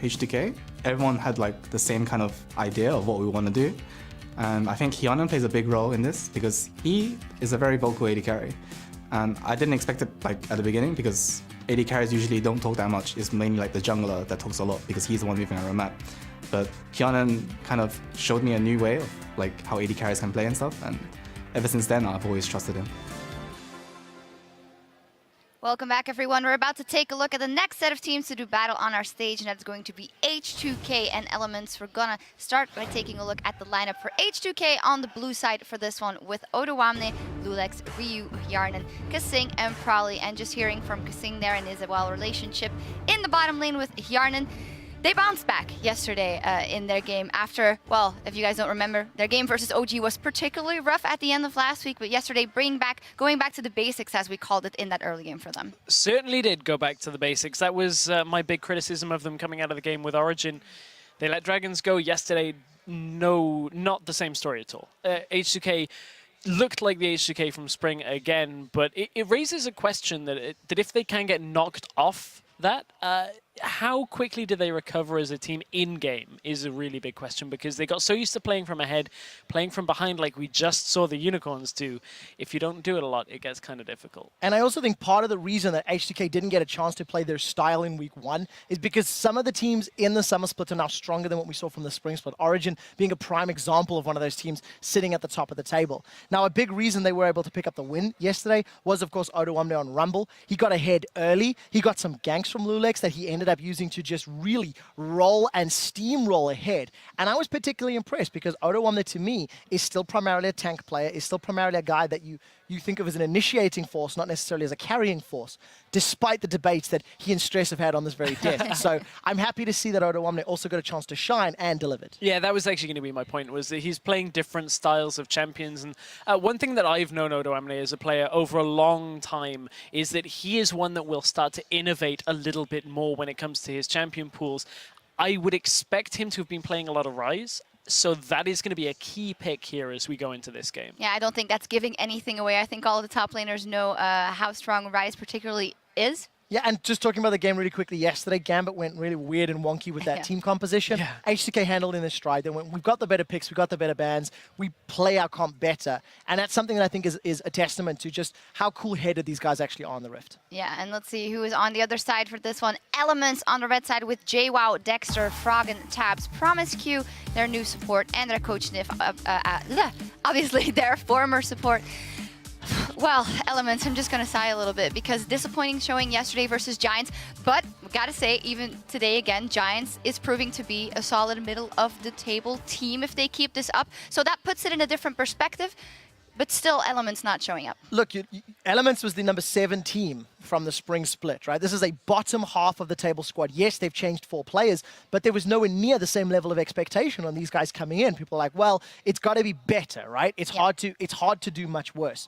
H2K. Everyone had like the same kind of idea of what we want to do. And I think Hyeonan plays a big role in this because he is a very vocal AD carry. And I didn't expect it like at the beginning because AD carries usually don't talk that much. It's mainly like the jungler that talks a lot because he's the one moving around the map. But Hyeonan kind of showed me a new way of like how AD carries can play and stuff. And ever since then, I've always trusted him. Welcome back, everyone. We're about to take a look at the next set of teams to do battle on our stage, and that's going to be H2K and Elements. We're gonna start by taking a look at the lineup for H2K on the blue side for this one with Odoamne, Lulex, Ryu, Hjarnan, Kasing, and Prowly. And just hearing from Kasing there and his relationship in the bottom lane with Hjarnan. They bounced back yesterday in their game after, well, if you guys don't remember, their game versus OG was particularly rough at the end of last week, but yesterday going back to the basics, as we called it in that early game for them. Certainly did go back to the basics. That was my big criticism of them coming out of the game with Origin. They let Dragons go yesterday. No, not the same story at all. H2K looked like the H2K from Spring again, but it raises a question that if they can get knocked off that, how quickly do they recover as a team in-game is a really big question, because they got so used to playing from ahead, playing from behind like we just saw the Unicorns do. If you don't do it a lot, it gets kind of difficult. And I also think part of the reason that H2K didn't get a chance to play their style in week 1 is because some of the teams in the Summer Split are now stronger than what we saw from the Spring Split. Origin being a prime example of one of those teams sitting at the top of the table. Now, a big reason they were able to pick up the win yesterday was, of course, Odoamne on Rumble. He got ahead early. He got some ganks from Lulex that he ended up using to just really roll and steamroll ahead. And I was particularly impressed because Odoamne, to me, is still primarily a tank player, is still primarily a guy that you think of as an initiating force, not necessarily as a carrying force, despite the debates that he and Stress have had on this very desk. So I'm happy to see that Odoamne also got a chance to shine and delivered. Yeah, that was actually going to be my point, was that he's playing different styles of champions. And one thing that I've known Odoamne as a player over a long time is that he is one that will start to innovate a little bit more when it comes to his champion pools. I would expect him to have been playing a lot of Ryze. So that is going to be a key pick here as we go into this game. Yeah, I don't think that's giving anything away. I think all of the top laners know how strong Ryze particularly is. Yeah, and just talking about the game really quickly, yesterday Gambit went really weird and wonky with that team composition. Yeah. H2K handled in their stride. They went, we've got the better picks, we've got the better bans, we play our comp better. And that's something that I think is a testament to just how cool-headed these guys actually are on the Rift. Yeah, and let's see who is on the other side for this one. Elements on the red side with JWoww, Dexter, Froggen, Tabs, Promise Q, their new support, and their coach Nif, obviously their former support. Well, Elements, I'm just going to sigh a little bit because disappointing showing yesterday versus Giants. But we got to say, even today again, Giants is proving to be a solid middle-of-the-table team if they keep this up. So that puts it in a different perspective. But still, Elements not showing up. Look, Elements was the number 7 team from the Spring Split, right? This is a bottom half of the table squad. Yes, they've changed 4 players, but there was nowhere near the same level of expectation on these guys coming in. People are like, well, it's got to be better, right? It's hard to do much worse.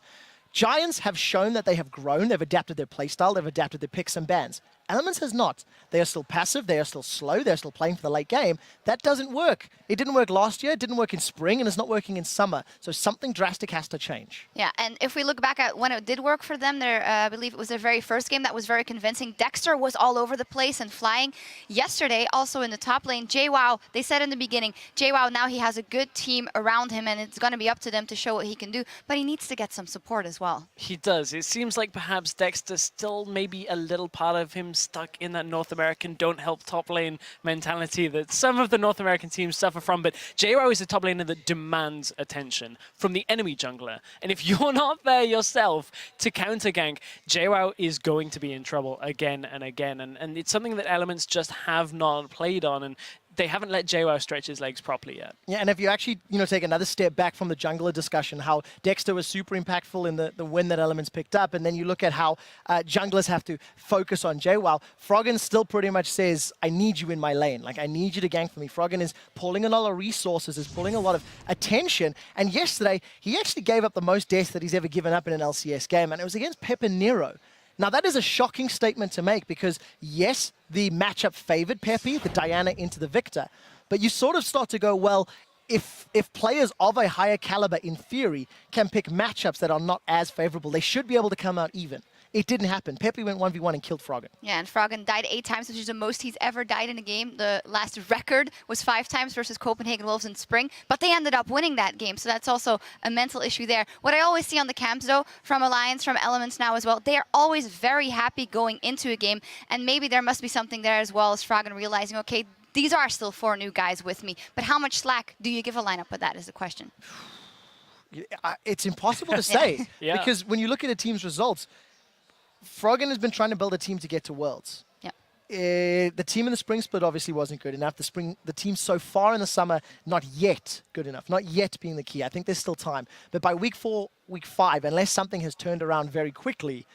Giants have shown that they have grown. They've adapted their playstyle. They've adapted their picks and bans. Elements has not. They are still passive. They are still slow. They're still playing for the late game. That doesn't work. It didn't work last year. It didn't work in spring, and it's not working in summer. So something drastic has to change. Yeah, and if we look back at when it did work for them, I believe it was their very first game that was very convincing. Dexter was all over the place and flying. Yesterday, also in the top lane, JWoww, they said in the beginning, JWoww now he has a good team around him, and it's going to be up to them to show what he can do. But he needs to get some support as well. He does. It seems like perhaps Dexter still maybe a little part of him stuck in that North American don't help top lane mentality that some of the North American teams suffer from. But JWoww is a top laner that demands attention from the enemy jungler. And if you're not there yourself to counter gank, JWoww is going to be in trouble again and again. And it's something that Elements just have not played on. And they haven't let JWoww stretch his legs properly yet. Yeah, and if you actually, take another step back from the jungler discussion, how Dexter was super impactful in the win that Elements picked up, and then you look at how junglers have to focus on JWoww, Froggen still pretty much says, I need you in my lane. Like, I need you to gank for me. Froggen is pulling a lot of resources, is pulling a lot of attention, and yesterday, he actually gave up the most deaths that he's ever given up in an LCS game, and it was against Pepinero. Now, that is a shocking statement to make because, yes, the matchup favored Pepe, the Diana into the Victor, but you sort of start to go, well, if players of a higher caliber, in theory, can pick matchups that are not as favorable, they should be able to come out even. It didn't happen. Pepe went 1v1 and killed Froggen. Yeah, and Froggen died 8 times, which is the most he's ever died in a game. The last record was 5 times versus Copenhagen Wolves in spring, but they ended up winning that game, so that's also a mental issue there. What I always see on the camps, though, from Alliance, from Elements now as well, they are always very happy going into a game, and maybe there must be something there as well as Froggen realizing, okay, these are still 4 new guys with me, but how much slack do you give a lineup with that is the question. It's impossible to say Yeah. because when you look at a team's results, Froggen has been trying to build a team to get to Worlds. The team in the spring split obviously wasn't good enough. The team so far in the summer, not yet good enough. Not yet being the key. I think there's still time. But by week 4, week 5, unless something has turned around very quickly,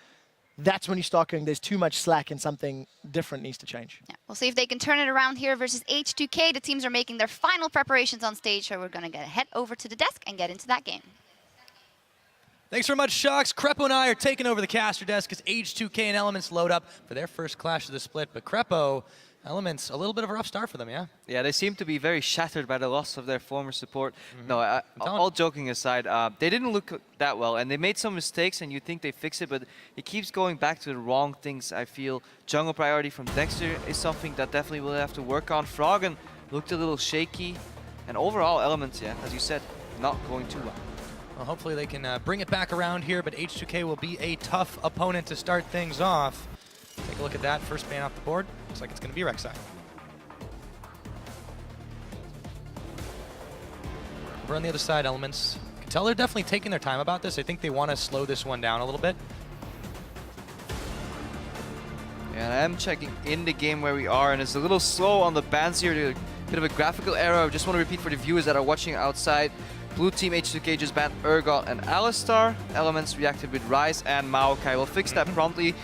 that's when you start going, there's too much slack and something different needs to change. Yeah, we'll see if they can turn it around here versus H2K. The teams are making their final preparations on stage, so we're going to head over to the desk and get into that game. Thanks very much, Shocks. Crepo and I are taking over the caster desk as H2K and Elements load up for their first clash of the split. But Crepo, Elements, a little bit of a rough start for them, yeah? Yeah, they seem to be very shattered by the loss of their former support. No, all joking aside, they didn't look that well, and they made some mistakes, and you think they fix it, but it keeps going back to the wrong things, I feel. Jungle priority from Dexter is something that definitely will have to work on. Froggen looked a little shaky, and overall Elements, yeah, as you said, not going too well. Well, hopefully they can bring it back around here, but H2K will be a tough opponent to start things off. Take a look at that. First ban off the board. Looks like it's going to be Rek'Sai. Over on the other side, Elements. You can tell they're definitely taking their time about this. I think they want to slow this one down a little bit. Yeah, and I am checking in the game where we are, and it's a little slow on the bans here. A bit of a graphical error. I just want to repeat for the viewers that are watching outside. Blue team H2K just banned Urgot and Alistar. Elements reacted with Ryze and Maokai. We'll fix that promptly.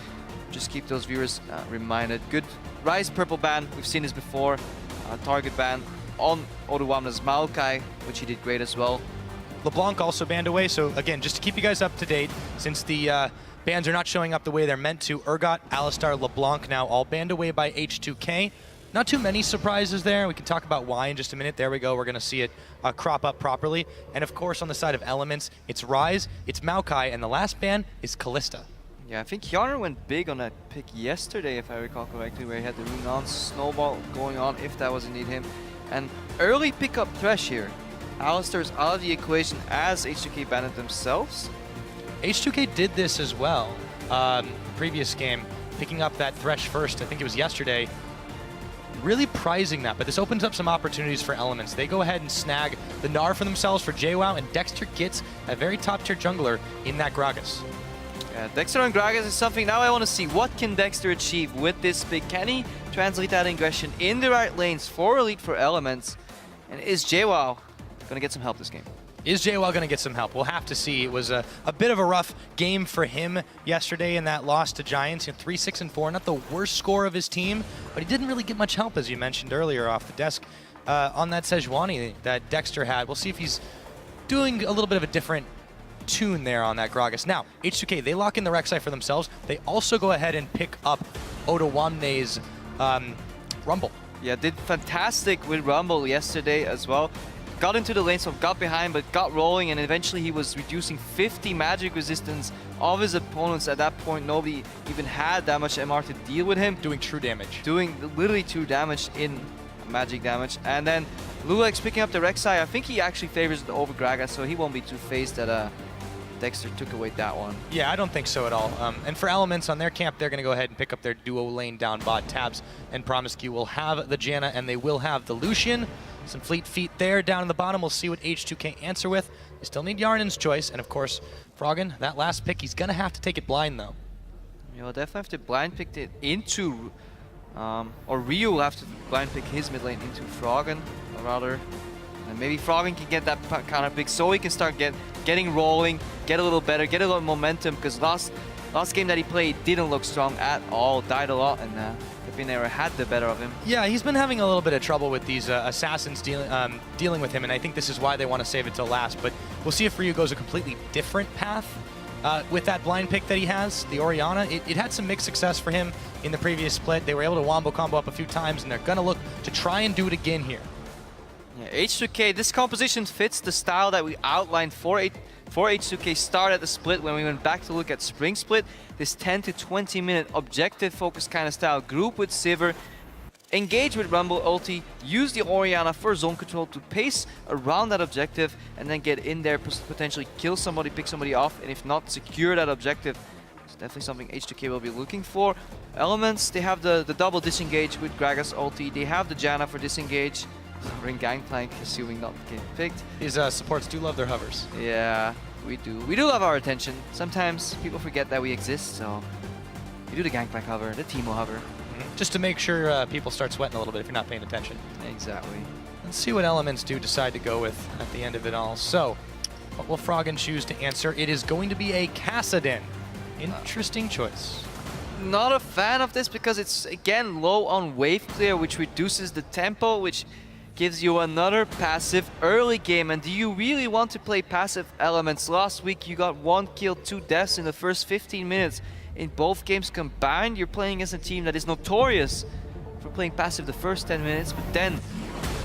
Just keep those viewers reminded. Good Ryze purple ban. We've seen this before. Target ban on Oduwamna's Maokai, which he did great as well. LeBlanc also banned away. So again, just to keep you guys up to date, since the bans are not showing up the way they're meant to, Urgot, Alistar, LeBlanc now all banned away by H2K. Not too many surprises there. We can talk about why in just a minute. There we go. We're going to see it crop up properly. And of course, on the side of Elements, it's Ryze, it's Maokai, and the last ban is Kalista. Yeah, I think Hyunner went big on that pick yesterday, if I recall correctly, where he had the Runan snowball going on, if that was indeed him. And early pickup Thresh here. Alistar's out of the equation as H2K banned it themselves. H2K did this as well. Previous game, picking up that Thresh first, I think it was yesterday. Really prizing that, but this opens up some opportunities for Elements. They go ahead and snag the Gnar for themselves for JWoww, and Dexter gets a very top-tier jungler in that Gragas. Yeah, Dexter and Gragas is something now I want to see. What can Dexter achieve with this pick? Can he translate that aggression in the right lanes for Elite for Elements? And is JWoww going to get some help this game? Is JWoww going to get some help? We'll have to see. It was a bit of a rough game for him yesterday in that loss to Giants. 3-6-4, not the worst score of his team, but he didn't really get much help, as you mentioned earlier, off the desk on that Sejuani that Dexter had. We'll see if he's doing a little bit of a different tune there on that Gragas. Now, H2K, they lock in the Rek'Sai for themselves. They also go ahead and pick up Oduwamne's Rumble. Yeah, did fantastic with Rumble yesterday as well. Got into the lane, so got behind, but got rolling, and eventually he was reducing 50 magic resistance of his opponents. At that point, nobody even had that much MR to deal with him. Doing true damage. Doing literally 2 damage in magic damage. And then Lulex picking up the Rek'Sai. I think he actually favors the over Gragas, so he won't be too phased that Dexter took away that one. Yeah, I don't think so at all. And for Elements on their camp, they're going to go ahead and pick up their duo lane down bot. Tabs and Promiscu will have the Janna, and they will have the Lucian. Some fleet feet there down in the bottom. We'll see what H2K answer with. They still need Yarnan's choice, and of course, Froggen, that last pick, he's going to have to take it blind, though. You'll definitely have to blind pick it into, or Ryu will have to blind pick his mid lane into Froggen, or rather. And maybe Froggen can get that counter pick so he can start getting rolling, get a little better, get a little momentum, because last game that he played didn't look strong at all, died a lot, and Finera had the better of him. Yeah, he's been having a little bit of trouble with these assassins dealing with him, and I think this is why they want to save it till last. But we'll see if Ryu goes a completely different path with that blind pick that he has, the Orianna. It had some mixed success for him in the previous split. They were able to wombo combo up a few times, and they're going to look to try and do it again here. Yeah, H2K, this composition fits the style that we outlined for before H2K started the split, when we went back to look at Spring Split, this 10 to 20 minute objective focus kind of style group with Sivir, engage with Rumble ulti, use the Orianna for zone control to pace around that objective, and then get in there, potentially kill somebody, pick somebody off, and if not, secure that objective. It's definitely something H2K will be looking for. Elements, they have the double disengage with Gragas ulti, they have the Janna for disengage. Bring Gangplank, assuming not getting picked. These supports do love their hovers. Yeah, we do. We do love our attention. Sometimes people forget that we exist, so we do the Gangplank hover, the Teemo hover. Just to make sure people start sweating a little bit if you're not paying attention. Exactly. Let's see what Elements do decide to go with at the end of it all. So, what will Froggen choose to answer? It is going to be a Kassadin. Interesting choice. Not a fan of this because it's, again, low on wave clear, which reduces the tempo, which gives you another passive early game. And do you really want to play passive Elements? Last week you got 1 kill, 2 deaths in the first 15 minutes. In both games combined, you're playing as a team that is notorious for playing passive the first 10 minutes, but then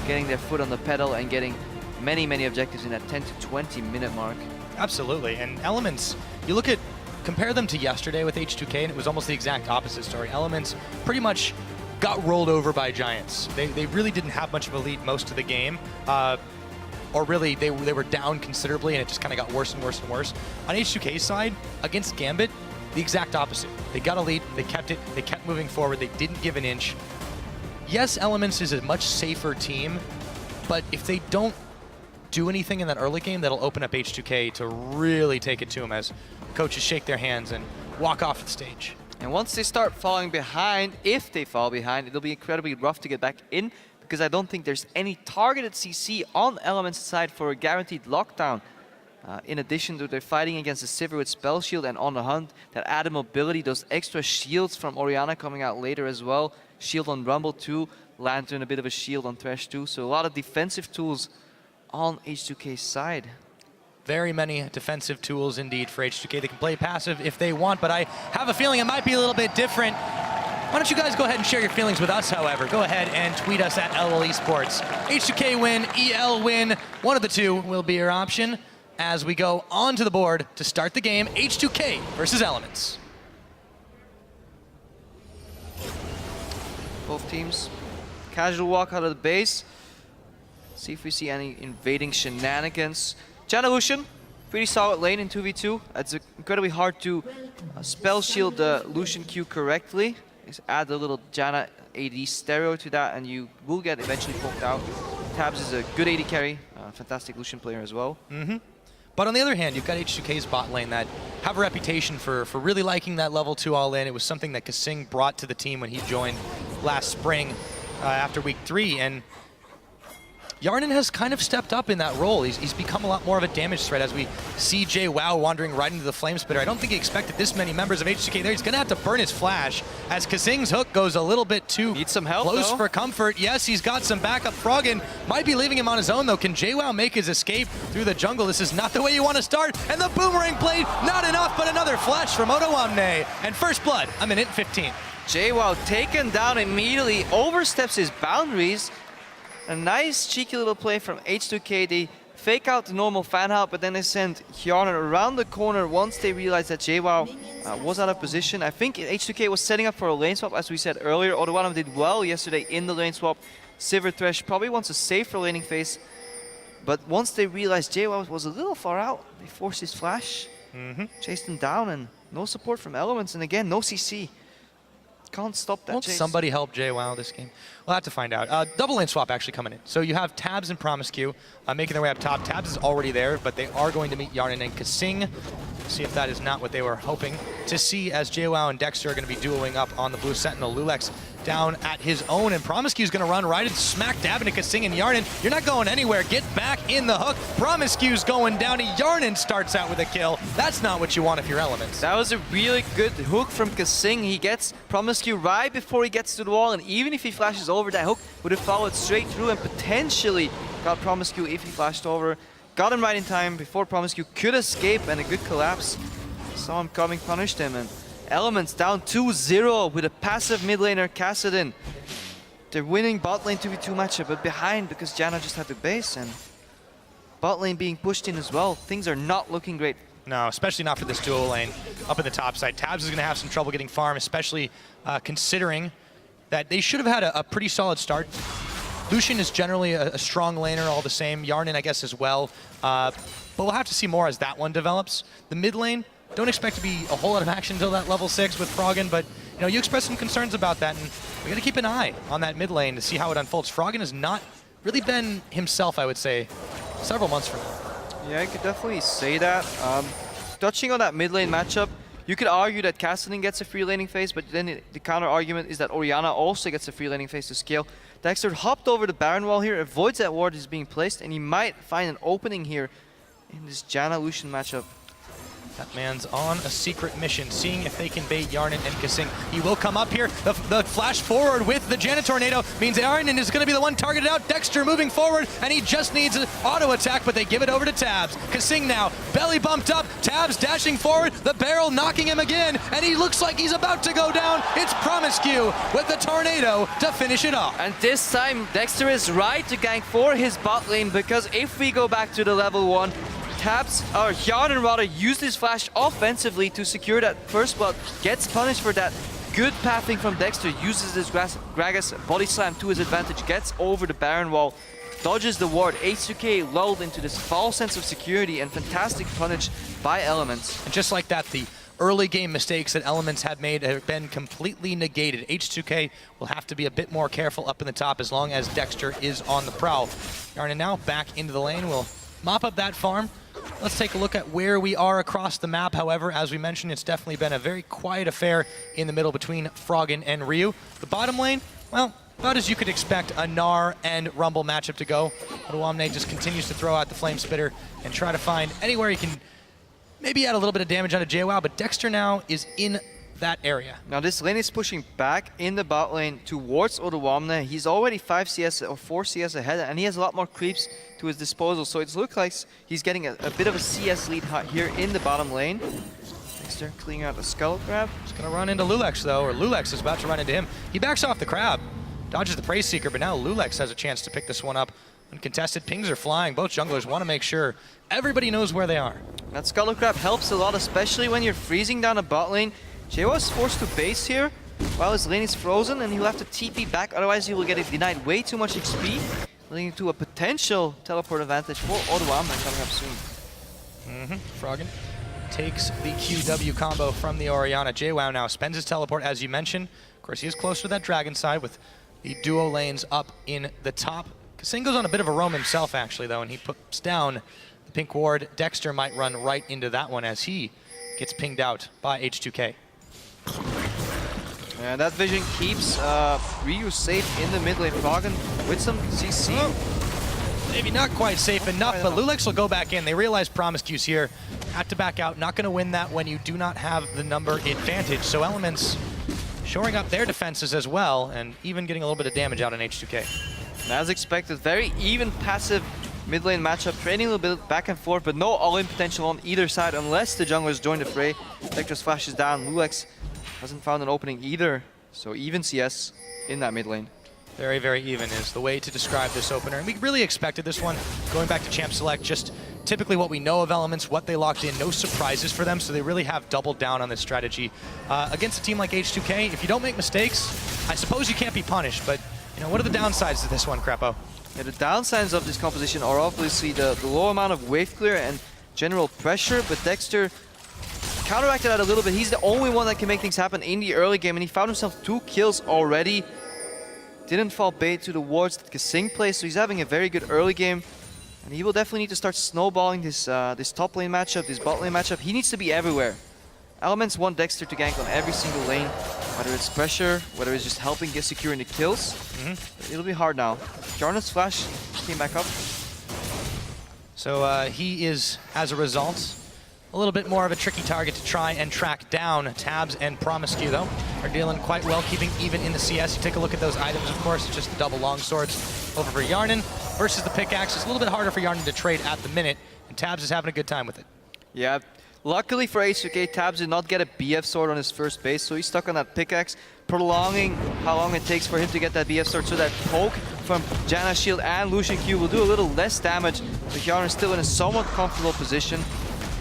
getting their foot on the pedal and getting many, many objectives in that 10 to 20 minute mark. Absolutely, and Elements, you look at, compare them to yesterday with H2K, and it was almost the exact opposite story. Elements pretty much got rolled over by Giants. They really didn't have much of a lead most of the game. Or really, they were down considerably, and it just kind of got worse and worse and worse. On H2K's side, against Gambit, the exact opposite. They got a lead, they kept it, they kept moving forward, they didn't give an inch. Yes, Elements is a much safer team, but if they don't do anything in that early game, that'll open up H2K to really take it to them as coaches shake their hands and walk off the stage. And once they start falling behind, if they fall behind, it'll be incredibly rough to get back in, because I don't think there's any targeted CC on Elements' side for a guaranteed lockdown. In addition to their fighting against the Sivir with Spell Shield and On the Hunt, that added mobility, those extra shields from Orianna coming out later as well. Shield on Rumble too, Lantern a bit of a shield on Thresh too. So a lot of defensive tools on H2K's side. Very many defensive tools indeed for H2K. They can play passive if they want, but I have a feeling it might be a little bit different. Why don't you guys go ahead and share your feelings with us, however. Go ahead and tweet us at LOL Esports. H2K win, EL win, one of the two will be your option as we go onto the board to start the game, H2K versus Elements. Both teams, casual walk out of the base. See if we see any invading shenanigans. Janna Lucian, pretty solid lane in 2v2. It's incredibly hard to spell shield the Lucian Q correctly. Just add a little Janna AD stereo to that and you will get eventually poked out. Tabs is a good AD carry, fantastic Lucian player as well. But on the other hand, you've got H2K's bot lane that have a reputation for really liking that level 2 all-in. It was something that Kasing brought to the team when he joined last spring after week 3. And Yarnan has kind of stepped up in that role. He's become a lot more of a damage threat as we see JWoww wandering right into the Flame Spitter. I don't think he expected this many members of H2K there. He's going to have to burn his flash as Kasing's hook goes a little bit too close for comfort. Yes, he's got some backup. Froggen might be leaving him on his own though. Can JWoww make his escape through the jungle? This is not the way you want to start. And the boomerang blade, not enough, but another flash from Odoamne. And first blood, a minute 15. JWoww taken down immediately, oversteps his boundaries. A nice cheeky little play from H2K. They fake out the normal fan out, but then they send Hjarnar around the corner once they realized that JWoww was out of position. I think H2K was setting up for a lane swap, as we said earlier. Odoamne did well yesterday in the lane swap. Sivir Thresh probably wants a safer laning phase, but once they realized JWoww was a little far out, they forced his flash, chased him down, and no support from Elements, and again, no CC. Can't stop that Won't chase. somebody help JWoww this game? We'll have to find out. Double lane swap actually coming in. So you have Tabs and Promiscu making their way up top. Tabs is already there, but they are going to meet Yarnan and Kasing. See if that is not what they were hoping to see, as JWoww and Dexter are going to be dueling up on the Blue Sentinel. Lulex down at his own, and Promiscu is going to run right and smack dab into Kasing and Yarnan. You're not going anywhere. Get back in the hook. Promiscu's going down. Yarnan starts out with a kill. That's not what you want if you're Elements. That was a really good hook from Kasing. He gets Promiscu right before he gets to the wall, and even if he flashes over, that hook would have followed straight through and potentially got Promiscu if he flashed over. Got him right in time before Promiscu could escape, and a good collapse. Saw him coming, punished him, and Elements down 2-0 with a passive mid laner, Kassadin. They're winning bot lane 2v2 matchup, but behind because Janna just had the base, and Bot lane being pushed in as well. Things are not looking great. No, especially not for this duo lane up in the top side. Tabs is going to have some trouble getting farm, especially considering that they should have had a pretty solid start. Lucian is generally a strong laner all the same. Yarnan, I guess, as well. But we'll have to see more as that one develops. The mid lane, don't expect to be a whole lot of action until that level 6 with Froggen, but you know, you expressed some concerns about that, and we got to keep an eye on that mid lane to see how it unfolds. Froggen has not really been himself, I would say, several months from now. Yeah, I could definitely say that. Touching on that mid lane matchup, you could argue that Cassidy gets a free laning phase, but then the counter argument is that Orianna also gets a free laning phase to scale. Dexter hopped over the Baron wall here, avoids that ward is being placed, and he might find an opening here in this Janna-Lucian matchup. That man's on a secret mission, seeing if they can bait Yarnan and Kasing. He will come up here. The flash forward with the Janna Tornado means Yarnan is going to be the one targeted out. Dexter moving forward, and he just needs an auto attack, but they give it over to Tabs. Kasing now, belly bumped up. Tabs dashing forward, the barrel knocking him again, and he looks like he's about to go down. It's Promiscue with the Tornado to finish it off. And this time, Dexter is right to gank for his bot lane, because if we go back to the level 1, Tabs, or Yarnan rather, used his flash offensively to secure that first blood, gets punished for that. Good pathing from Dexter, uses his Gragas body slam to his advantage, gets over the Baron wall, dodges the ward. H2K lulled into this false sense of security, and fantastic punish by Elements. And just like that, the early game mistakes that Elements had made have been completely negated. H2K will have to be a bit more careful up in the top as long as Dexter is on the prowl. Yarnan now back into the lane, will mop up that farm. Let's take a look at where we are across the map. However, as we mentioned, it's definitely been a very quiet affair in the middle between Froggen and Ryu. The bottom lane, well, about as you could expect a Gnar and Rumble matchup to go. Odoamne just continues to throw out the Flame Spitter and try to find anywhere he can maybe add a little bit of damage onto JWoww, but Dexter now is in that area. Now this lane is pushing back in the bot lane towards Odoamne. He's already 5 CS or 4 CS ahead, and he has a lot more creeps to his disposal, so it looks like he's getting a bit of a CS lead here in the bottom lane. Dexter clearing out the Skull Crab. He's gonna run into Lulex though, or Lulex is about to run into him. He backs off the Crab, dodges the Praise Seeker, but now Lulex has a chance to pick this one up. Uncontested pings are flying. Both junglers want to make sure everybody knows where they are. That Skull Crab helps a lot, especially when you're freezing down a bot lane. JWoww is forced to base here while his lane is frozen, and he'll have to TP back, otherwise he will get denied way too much XP, leading to a potential teleport advantage for Odoamne coming up soon. Froggen takes the QW combo from the Orianna. JWoww now spends his teleport, as you mentioned. Of course, he is close to that dragon side with the duo lanes up in the top. Kasing goes on a bit of a roam himself, actually, though, and he puts down the pink ward. Dexter might run right into that one as he gets pinged out by H2K. And that vision keeps Ryu safe in the mid lane. Froggen with some CC. Maybe not quite safe enough, but Lulex will go back in. They realize Promiscue's here. Have to back out. Not going to win that when you do not have the number advantage. So Elements shoring up their defenses as well, and even getting a little bit of damage out on H2K. And as expected, very even passive mid lane matchup, trading a little bit back and forth, but no all-in potential on either side unless the junglers join the fray. Dexter's flashes down. Lulex hasn't found an opening either, so even CS in that mid lane. Very, very even is the way to describe this opener. And we really expected this one. Going back to Champ Select, just typically what we know of Elements, what they locked in, no surprises for them, so they really have doubled down on this strategy. Against a team like H2K, if you don't make mistakes, I suppose you can't be punished, but you know, what are the downsides to this one, Crapo? Yeah, the downsides of this composition are obviously the low amount of wave clear and general pressure, but Dexter counteracted that a little bit. He's the only one that can make things happen in the early game, and he found himself 2 kills already. Didn't fall bait to the wards that Kasing plays, so he's having a very good early game. And he will definitely need to start snowballing this this top lane matchup, this bot lane matchup. He needs to be everywhere. Elements want Dexter to gank on every single lane, whether it's pressure, whether it's just helping get securing the kills. It'll be hard now. Jarnet's flash came back up. So he is, as a result, a little bit more of a tricky target to try and track down. Tabs and Promiscue, though, are dealing quite well, keeping even in the CS. You take a look at those items, of course, it's just the double longswords over for Yarnan versus the pickaxe. It's a little bit harder for Yarnan to trade at the minute, and Tabs is having a good time with it. Yeah, luckily for H2K, Tabs did not get a BF sword on his first base, so he's stuck on that pickaxe, prolonging how long it takes for him to get that BF sword, so that poke from Janna Shield and Lucian Q will do a little less damage, but Yarn is still in a somewhat comfortable position.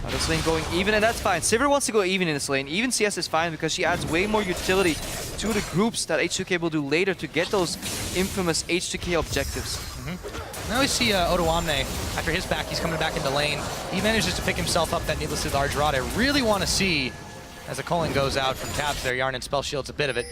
This lane going even, and that's fine. Sivir wants to go even in this lane. Even CS is fine because she adds way more utility to the groups that H2K will do later to get those infamous H2K objectives. Now we see Odoamne, after his back, he's coming back into lane. He manages to pick himself up that needlessly large rod. I really want to see, as the culling goes out from tabs there, Yarn and Spell Shield's a bit of it.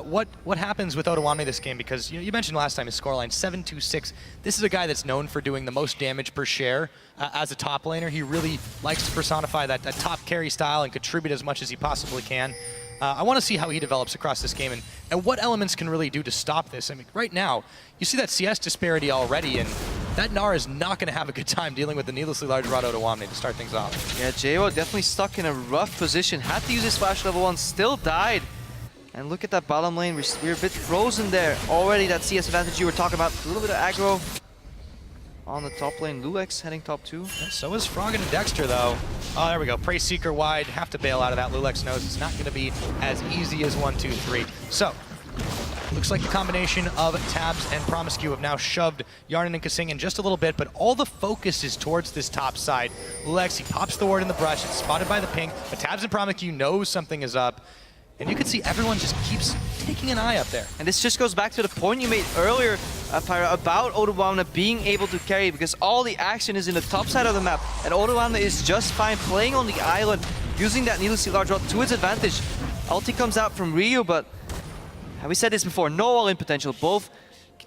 What happens with Odoamne this game? Because you mentioned last time his scoreline 7-2-6. This is a guy that's known for doing the most damage per share as a top laner. He really likes to personify that top carry style and contribute as much as he possibly can. I want to see how he develops across this game and what elements can really do to stop this. I mean, right now, you see that CS disparity already, and that Gnar is not going to have a good time dealing with the needlessly large rod Odoamne to start things off. Yeah, JWoww definitely stuck in a rough position. Had to use his flash level 1, still died. And look at that bottom lane, we're a bit frozen there. Already that CS advantage you were talking about, a little bit of aggro on the top lane. Lulex heading top 2. Yeah, so is Froggen and Dexter though. Oh, there we go. Prey Seeker wide, have to bail out of that. Lulex knows it's not going to be as easy as 1, 2, 3. So, looks like the combination of Tabs and Promiscu have now shoved Yarnan and Kasing in just a little bit, but all the focus is towards this top side. Lulex, he pops the ward in the brush, it's spotted by the ping, but Tabs and Promiscu knows something is up. And you can see everyone just keeps taking an eye up there. And this just goes back to the point you made earlier, Pyra, about Odoamne being able to carry, because all the action is in the top side of the map, and Odoamne is just fine playing on the island, using that needlessly large rod to its advantage. Ulti comes out from Ryu, but we said this before, no all-in potential. Both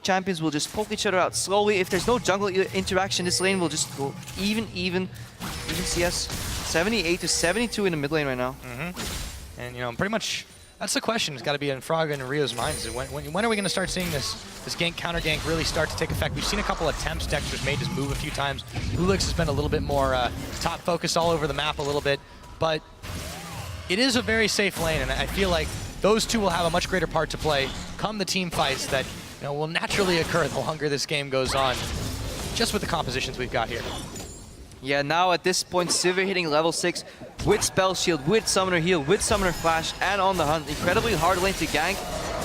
champions will just poke each other out slowly. If there's no jungle interaction, this lane will just go even CS 78-72 in the mid lane right now. And, you know, pretty much that's the question. It's got to be in Froggen and Rio's minds. When are we going to start seeing this gank, counter gank really start to take effect? We've seen a couple attempts. Dexter's made his move a few times. Lulex has been a little bit more top focused all over the map a little bit. But it is a very safe lane, and I feel like those two will have a much greater part to play come the team fights that will naturally occur the longer this game goes on, just with the compositions we've got here. Yeah, now at this point, Sivir hitting level 6 with Spell Shield, with Summoner Heal, with Summoner Flash, and on the hunt. Incredibly hard lane to gank,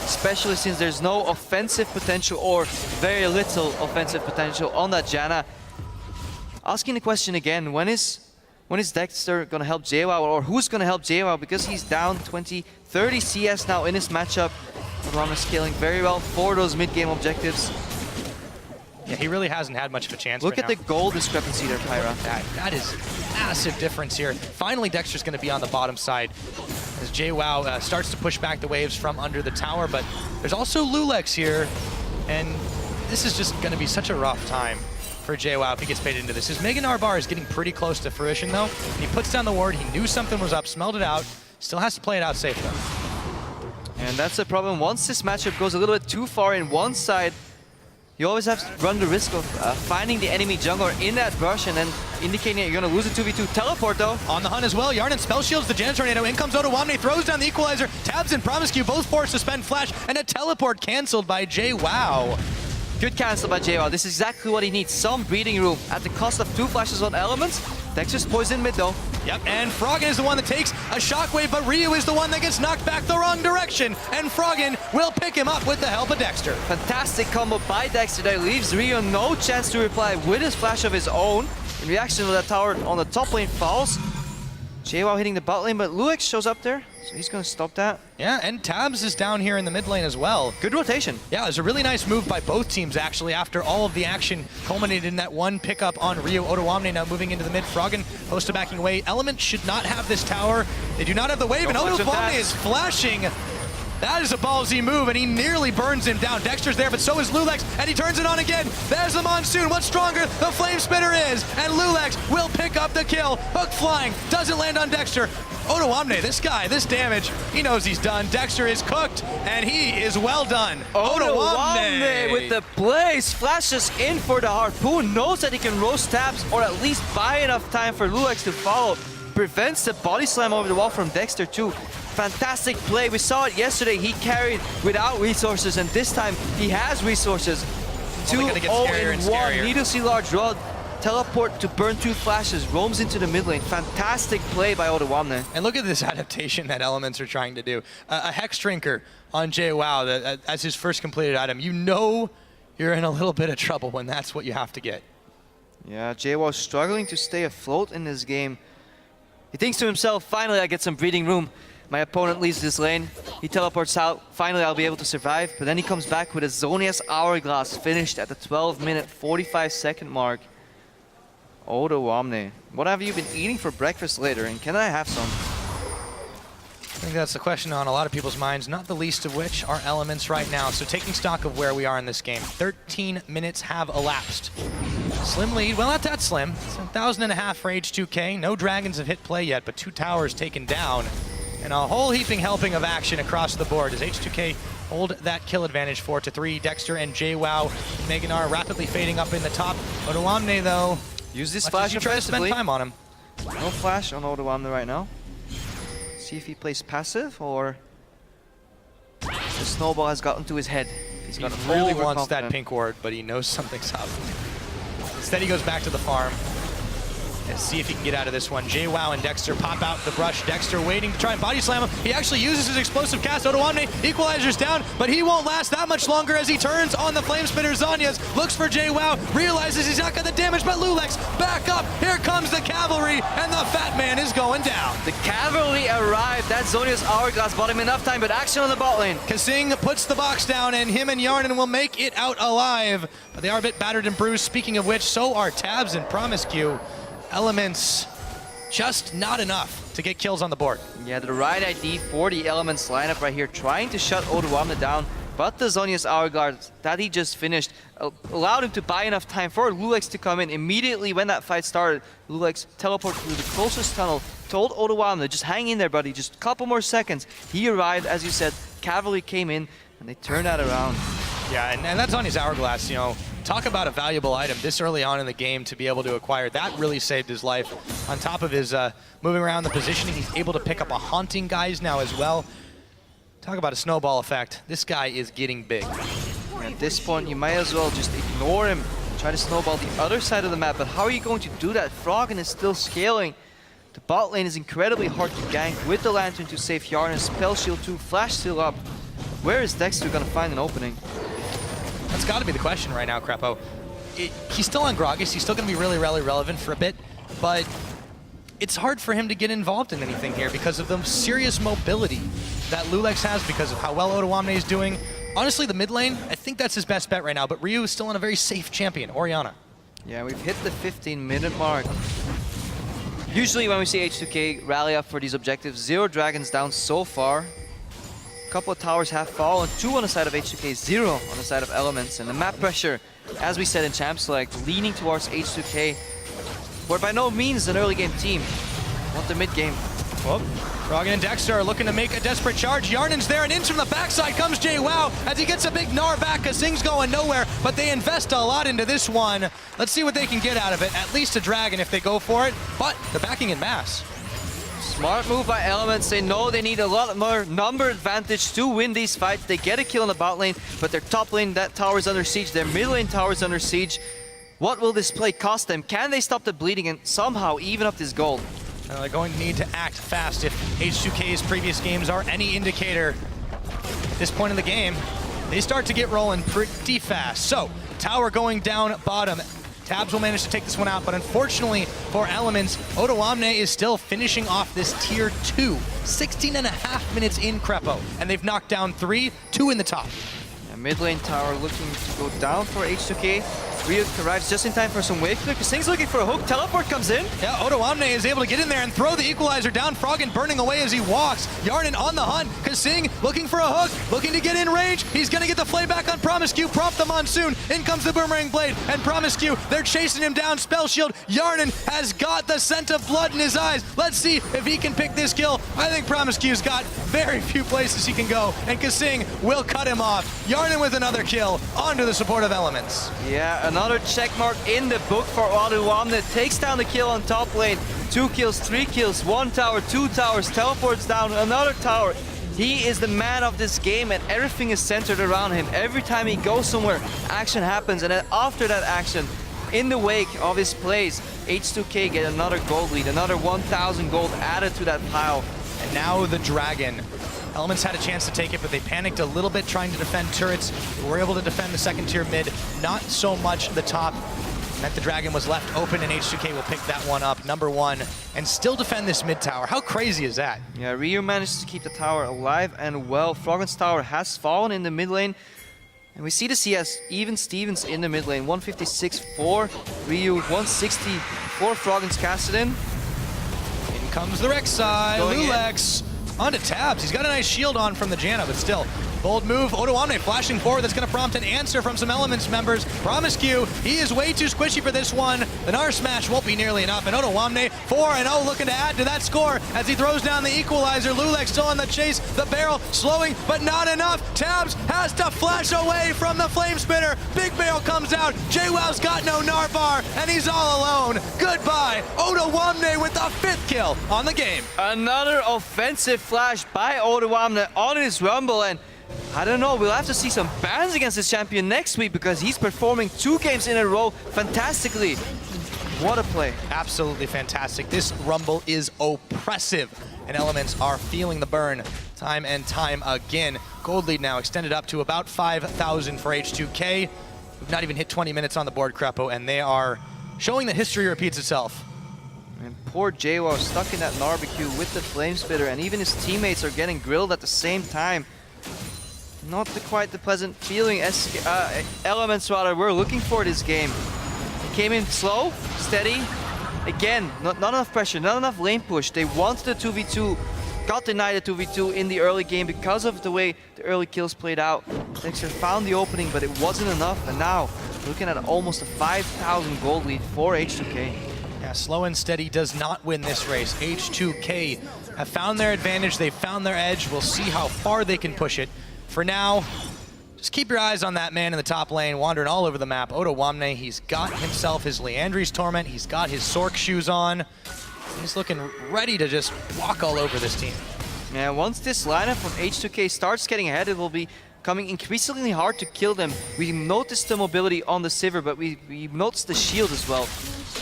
especially since there's no offensive potential or very little offensive potential on that Janna. Asking the question again, when is Dexter going to help JWoww, or who's going to help JWoww? Because he's down 20, 30 CS now in this matchup. Odoamne scaling very well for those mid-game objectives. Yeah, he really hasn't had much of a chance. Look right at now. the goal discrepancy there, Pyra. That is massive difference here. Finally, Dexter's going to be on the bottom side as JWoww starts to push back the waves from under the tower, but there's also Lulex here, and this is just going to be such a rough time for JWoww if he gets baited into this. His Mega Gnar bar is getting pretty close to fruition, though. He puts down the ward, he knew something was up, smelled it out, still has to play it out safe, though. And that's the problem. Once this matchup goes a little bit too far in one side, you always have to run the risk of finding the enemy jungler in that brush and then indicating that you're going to lose a 2v2. Teleport, though. On the hunt as well. Yarnan Spell Shields the Janitor Tornado. In comes Odoamne, throws down the Equalizer. Tabs and Promiscu both forced to spend Flash, and a teleport canceled by JWoww. Good cancel by JWoww. This is exactly what he needs. Some breathing room at the cost of 2 flashes on elements. Dexter's poison mid, though. Yep, and Froggen is the one that takes a shockwave, but Ryu is the one that gets knocked back the wrong direction, and Froggen will pick him up with the help of Dexter. Fantastic combo by Dexter that leaves Ryu no chance to reply with his flash of his own. In reaction to that tower on the top lane falls. JWoww hitting the bot lane, but Lulex shows up there, so he's going to stop that. Yeah, and Tabs is down here in the mid lane as well. Good rotation. Yeah, it was a really nice move by both teams, actually, after all of the action culminated in that one pickup on Ryu. Odoamne now moving into the mid. Froggen post backing away. Element should not have this tower. They do not have the wave, and Odoamne is flashing. That is a ballsy move, and he nearly burns him down. Dexter's there, but so is Lulex, and he turns it on again. There's the Monsoon. What's stronger? The Flame Spitter is, and Lulex will pick up the kill. Hook flying, doesn't land on Dexter. Odoamne, this guy, this damage, he knows he's done. Dexter is cooked, and he is well done. Odoamne with the blaze, flashes in for the harpoon, knows that he can roast Tabs, or at least buy enough time for Lulex to follow. Prevents the body slam over the wall from Dexter too. Fantastic play. We saw it yesterday. He carried without resources, and this time he has resources. 2-0-1. Needlessly large rod. Teleport to burn 2 flashes. Roams into the mid lane. Fantastic play by Odoamne. And look at this adaptation that Elements are trying to do. A Hex Drinker on JWoww as his first completed item. You know you're in a little bit of trouble when that's what you have to get. Yeah, JWoww struggling to stay afloat in this game. He thinks to himself, finally I get some breathing room. My opponent leaves this lane, he teleports out, finally I'll be able to survive, but then he comes back with a Zhonya's Hourglass finished at the 12-minute 45-second mark. O2Omne, what have you been eating for breakfast later, and can I have some? I think that's the question on a lot of people's minds, not the least of which are Elements right now. So taking stock of where we are in this game, 13 minutes have elapsed. Slim lead, well not that slim, it's 1,500 for H2K. No Dragons have hit play yet, but 2 towers taken down. And a whole heaping helping of action across the board as H2K hold that kill advantage 4-3. Dexter and JWoww, Meganar rapidly fading up in the top. O2Omne though, Use this flash you try to spend aggressively. time on him. No flash on O2Omne right now. See if he plays passive or the snowball has gotten to his head. He's He got really wants that overconfident. pink ward, but he knows something's up. Instead he goes back to the farm and see if he can get out of this one. JWoww and Dexter pop out the brush. Dexter waiting to try and body slam him. He actually uses his explosive cast. O2Omne equalizer's down, but he won't last that much longer as he turns on the flame spitter. Zhonya's looks for JWoww, realizes he's not got the damage, but Lulex back up. Here comes the cavalry, and the fat man is going down. The cavalry arrived. That Zhonya's Hourglass bought him enough time, but action on the bot lane. Kasing puts the box down, and him and Yarnin will make it out alive. But they are a bit battered and bruised. Speaking of which, so are Tabs and Promiscue. Elements just not enough to get kills on the board. Yeah, the right ID for the Elements lineup right here, trying to shut O2Omne down, but the Zhonya's Hourglass that he just finished allowed him to buy enough time for Lulex to come in. Immediately when that fight started, Lulex teleported through the closest tunnel, told O2Omne, just hang in there, buddy, just a couple more seconds. He arrived, as you said, cavalry came in, and they turned that around. Yeah, and that's on his Hourglass, you know. Talk about a valuable item this early on in the game to be able to acquire. That really saved his life. On top of his moving around the positioning, he's able to pick up a Haunting Guise now as well. Talk about a snowball effect. This guy is getting big. At this point, you might as well just ignore him, try to snowball the other side of the map, but how are you going to do that? Froggen is still scaling. The bot lane is incredibly hard to gank with the Lantern to save Yarn, Spell Shield 2, Flash still up. Where is Dexter gonna find an opening? That's got to be the question right now, Crepo. He's still on Gragas. He's still going to be really, really relevant for a bit, but it's hard for him to get involved in anything here because of the serious mobility that Lulex has because of how well O2Omne is doing. Honestly, the mid lane, I think that's his best bet right now, but Ryu is still on a very safe champion, Orianna. Yeah, we've hit the 15-minute mark. Usually when we see H2K rally up for these objectives, 0 dragons down so far. A couple of towers have fallen, 2 on the side of H2K, 0 on the side of Elements. And the map pressure, as we said in Champ Select, leaning towards H2K. We're by no means an early game team. Want the mid game. Well, Froggen and Dexter are looking to make a desperate charge. Yarnin's there, and in from the backside comes JWoww as he gets a big Gnar back. Kasing's going nowhere, but they invest a lot into this one. Let's see what they can get out of it. At least a dragon if they go for it, but they're backing in mass. Smart move by Elements. They know they need a lot more number advantage to win these fights. They get a kill in the bot lane, but their top lane, that tower is under siege. Their mid lane tower is under siege. What will this play cost them? Can they stop the bleeding and somehow even up this gold? They're going to need to act fast if H2K's previous games are any indicator. At this point in the game, they start to get rolling pretty fast. So, tower going down bottom. Tabs will manage to take this one out, but unfortunately for Elements, O2Omne is still finishing off this tier 2. 16.5 minutes in Crepo, and they've knocked down 3, 2 in the top. Yeah, mid lane tower looking to go down for H2K. Ryu arrives just in time for some wave clear. Kasing's looking for a hook. Teleport comes in. Yeah, O2Omne is able to get in there and throw the equalizer down. Froggen burning away as he walks. Yarnin on the hunt. Kasing looking for a hook, looking to get in range. He's going to get the play back on Promiscue. Prompt the Monsoon. In comes the Boomerang Blade. And Promiscue, they're chasing him down. Spell Shield. Yarnin has got the scent of blood in his eyes. Let's see if he can pick this kill. I think Promiscue's got very few places he can go. And Kasing will cut him off. Yarnin with another kill. Onto the support of Elements. Yeah, another check mark in the book for O2Omne. Takes down the kill on top lane. 2 kills, 3 kills, 1 tower, 2 towers, teleports down another tower. He is the man of this game and everything is centered around him. Every time he goes somewhere, action happens, and then after that action, in the wake of his plays, H2K get another gold lead, another 1,000 gold added to that pile. And now the Dragon. Elements had a chance to take it, but they panicked a little bit trying to defend turrets. They were able to defend the second tier mid, not so much the top. Meant the Dragon was left open, and H2K will pick that one up, number 1, and still defend this mid tower. How crazy is that? Yeah, Ryu manages to keep the tower alive and well. Froggen's tower has fallen in the mid lane. And we see the CS, even Stevens in the mid lane. 156 for Ryu, 160 for Froggen's Kassadin. In comes the Rek'Sai, Going in. Lulex onto tabs. He's got a nice shield on from the Janna, but still. Bold move, Odoamne flashing forward. That's going to prompt an answer from some Elements members. Promiscu, he is way too squishy for this one. The Gnar smash won't be nearly enough. And Odoamne, 4-0, looking to add to that score as he throws down the equalizer. Lulex still on the chase. The barrel slowing, but not enough. Tabs has to flash away from the flame spinner. Big barrel comes out. JWoww's got no Gnar bar, and he's all alone. Goodbye. Odoamne with the 5th kill on the game. Another offensive flash by Odoamne on his Rumble, and I don't know, we'll have to see some bans against this champion next week because he's performing 2 games in a row fantastically. What a play. Absolutely fantastic. This Rumble is oppressive, and Elements are feeling the burn time and time again. Gold lead now extended up to about 5,000 for H2K. We've not even hit 20 minutes on the board, Crepo, and they are showing that history repeats itself. And poor JWoww stuck in that barbecue with the flame spitter, and even his teammates are getting grilled at the same time. Not quite the pleasant feeling Elements rather were looking for this game. He came in slow, steady. Again, not enough pressure, not enough lane push. They wanted a 2v2, got denied a 2v2 in the early game because of the way the early kills played out. Dexter found the opening, but it wasn't enough. And now, looking at almost a 5,000 gold lead for H2K. Yeah, slow and steady does not win this race. H2K have found their advantage, they've found their edge. We'll see how far they can push it. For now, just keep your eyes on that man in the top lane, wandering all over the map. Odoamne, he's got himself his Leandri's Torment, he's got his Sork shoes on. He's looking ready to just walk all over this team. Yeah, once this lineup from H2K starts getting ahead, it will be becoming increasingly hard to kill them. We noticed the mobility on the Sivir, but we noticed the shield as well.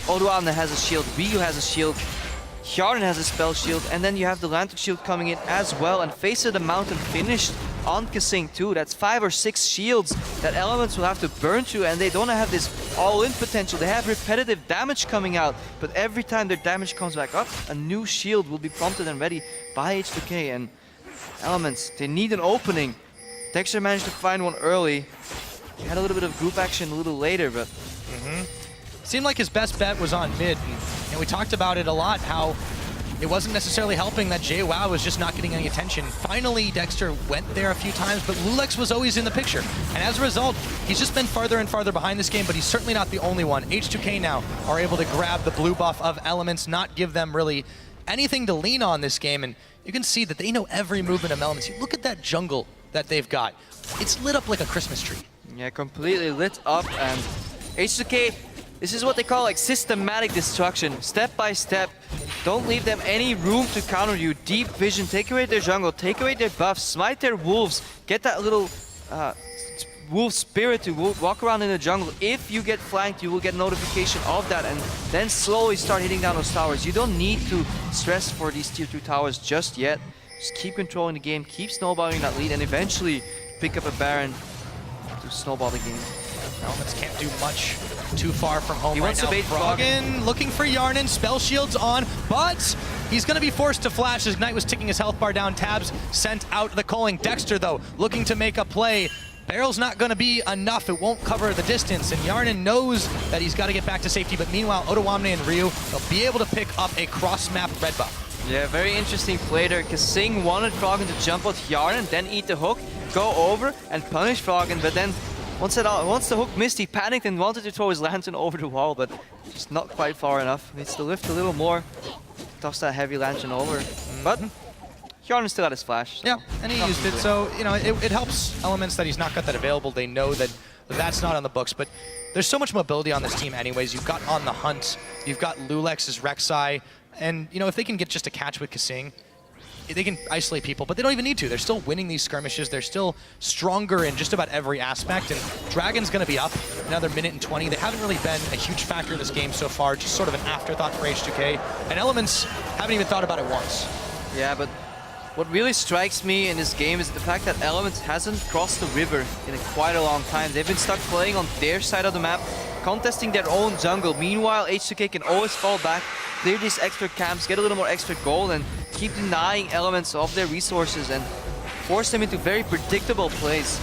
Odoamne has a shield, Ryu has a shield, Hjarnan has a spell shield, and then you have the Lantern shield coming in as well, and Face of the Mountain finished on Kasing too. That's 5 or 6 shields that Elements will have to burn through, and they don't have this all-in potential. They have repetitive damage coming out, but every time their damage comes back up, a new shield will be prompted and ready by H2K, and Elements, they need an opening. Dexter managed to find one early. He had a little bit of group action a little later, but... Seemed like his best bet was on mid, and we talked about it a lot, how it wasn't necessarily helping that JWoww was just not getting any attention. Finally, Dexter went there a few times, but Lulex was always in the picture. And as a result, he's just been farther and farther behind this game, but he's certainly not the only one. H2K now are able to grab the blue buff of Elements, not give them really anything to lean on this game, and you can see that they know every movement of Elements. You look at that jungle that they've got. It's lit up like a Christmas tree. Yeah, completely lit up, and H2K, this is what they call like systematic destruction. Step by step, don't leave them any room to counter you. Deep vision, take away their jungle, take away their buffs, smite their wolves, get that little wolf spirit to walk around in the jungle. If you get flanked, you will get notification of that, and then slowly start hitting down those towers. You don't need to stress for these tier 2 towers just yet. Just keep controlling the game, keep snowballing that lead, and eventually pick up a Baron to snowball the game. Elements can't do much too far from home He right wants now. to bait Froggen looking for Hjarnan, spell shields on, but he's going to be forced to flash as Knight was ticking his health bar down. Tabs sent out the culling. Dexter, though, looking to make a play. Barrel's not going to be enough. It won't cover the distance, and Hjarnan knows that he's got to get back to safety, but meanwhile, Odoamne and Ryu will be able to pick up a cross-map red buff. Yeah, very interesting play there. Kasing wanted Froggen to jump out Hjarnan, then eat the hook, go over and punish Froggen, but then once the hook missed, he panicked and wanted to throw his lantern over the wall, but just not quite far enough. Needs to lift a little more. Toss that heavy lantern over. But Hjarnan still had his flash. So yeah, and he used it, so you know it helps Elements that he's not got that available. They know that that's not on the books, but there's so much mobility on this team anyways. You've got On the Hunt, you've got Lulex's Rek'Sai, and you know if they can get just a catch with Kasing, they can isolate people, but they don't even need to. They're still winning these skirmishes. They're still stronger in just about every aspect, and Dragon's going to be up another minute and 20. They haven't really been a huge factor in this game so far, just sort of an afterthought for H2K, and Elements haven't even thought about it once. yeah, but What really strikes me in this game is the fact that Elements hasn't crossed the river in quite a long time. They've been stuck playing on their side of the map, contesting their own jungle. Meanwhile, H2K can always fall back, clear these extra camps, get a little more extra gold, and keep denying Elements of their resources and force them into very predictable plays.